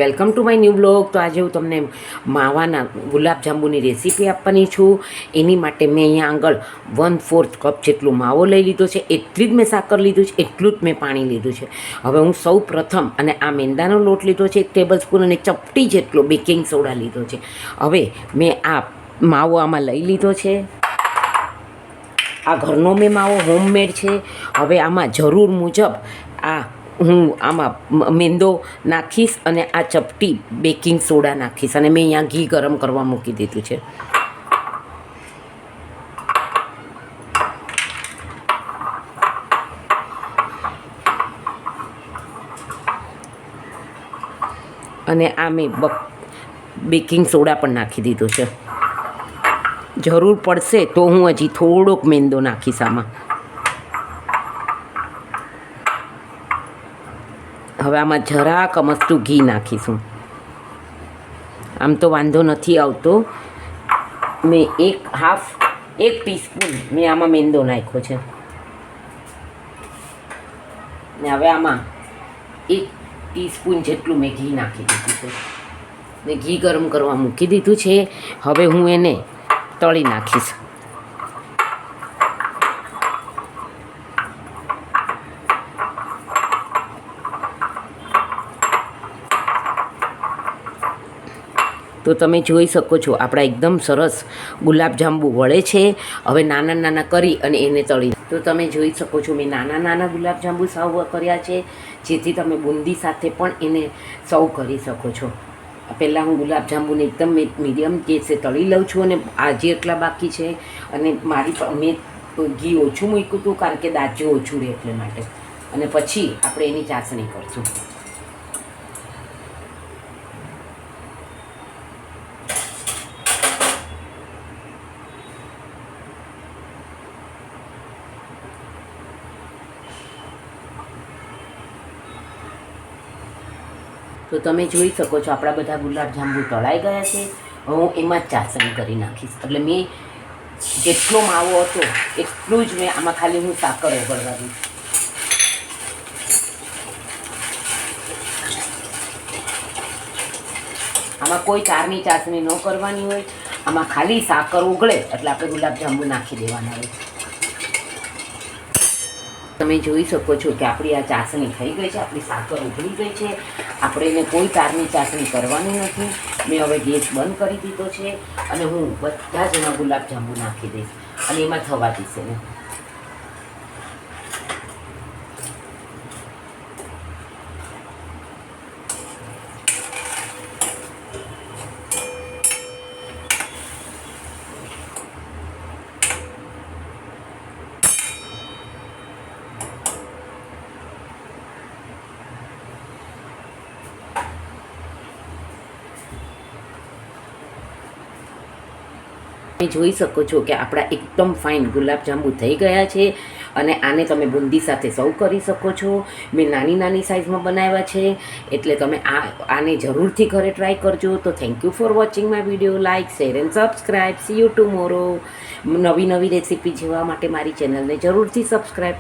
Welcome to my new blog. તો આજે હું તમને માવાના ગુલાબજાંબુની રેસીપી આપવાની છું. એની માટે મેં અહીંયા આગળ 1/4 કપ જેટલું માવો લઈ લીધો છે. એટલી જ મેં સાકર લીધું છે, એટલું જ મેં પાણી લીધું છે. હવે હું સૌ પ્રથમ અને આ મેંદાનો લોટ લીધો છે 1 ટેબલ સ્પૂન અને ચપટી જેટલો બેકિંગ સોડા લીધો છે. હવે મેં આ માવો આમાં લઈ લીધો છે. આ ઘરનો મેં માવો હોમમેડ છે. હવે આમાં જરૂર મુજબ હું આમાં મેંદો નાખીશ અને આ ચપટી બેકિંગ સોડા નાખીશ અને મેં અહીંયા ઘી ગરમ કરવા મૂકી દીધું છે. અને આ મેં બેકિંગ સોડા પણ નાખી દીધો છે. જરૂર પડશે તો હું હજી થોડોક મેંદો નાખીશ આમાં. હવે આમાં જરાક અમસ્તું ઘી નાખીશું. આમ તો વાંધો નથી આવતો. મેં 1 ટીસ્પૂન મેં આમાં મેંદો નાખ્યો છે ને હવે આમાં 1 ટીસ્પૂન જેટલું મેં ઘી નાખી દીધું છે. મેં ઘી ગરમ કરવા મૂકી દીધું છે. હવે હું એને તળી નાખીશ. તો તમે જોઈ શકો છો આપણા એકદમ સરસ ગુલાબજાંબુ વળે છે. હવે નાના નાના કરી અને એને તળી. તો તમે જોઈ શકો છો મેં નાના નાના ગુલાબજાંબુ સર્વ કર્યા છે, જેથી તમે બુંદી સાથે પણ એને સર્વ કરી શકો છો. પહેલાં હું ગુલાબજાંબુને એકદમ મીડિયમ ગેસે તળી લઉં છું અને આજે એટલા બાકી છે. અને મેં ઘી ઓછું મૂક્યું હતું કારણ કે દાજ્યું ઓછું રહે એટલે માટે. અને પછી આપણે એની ચાસણી કરશું. તો તમે જોઈ શકો છો આપણા બધા ગુલાબજાંબુ તળાઈ ગયા છે. હું એમાં જ ચાસણી કરી નાખીશ. એટલે મેં જેટલો માવો હતો એટલું જ મેં આમાં ખાલી હું સાકર ઓગળવા દઈશ. આમાં કોઈ ચારની ચાસણી ન કરવાની હોય. આમાં ખાલી સાકર ઓગળે એટલે આપણે ગુલાબજાંબુ નાખી દેવાના હોય. તમે જોઈ શકો છો કે આપણી આ ચાસણી થઈ ગઈ છે. આપણી સાકર ઉઘડી ગઈ છે. આપણે એને કોઈ તારની ચાસણી કરવાની નથી. મેં હવે ગેસ બંધ કરી દીધો છે અને હું બધા જ એમાં ગુલાબજાંબુ નાખી દઈશ અને એમાં થવા દઈશ એને. તમે જોઈ શકો છો કે આપણા એકદમ ફાઇન ગુલાબજાંબુ થઈ ગયા છે અને આને તમે બુંદી સાથે સર્વ કરી શકો છો. મેં નાની નાની સાઇઝમાં બનાવ્યા છે એટલે તમે આને જરૂરથી ઘરે ટ્રાય કરજો. તો thank you for watching my video. Like, share and subscribe. C you tomorrow. નવી નવી રેસીપી જોવા માટે મારી ચેનલને જરૂરથી સબસ્ક્રાઈબ કરો.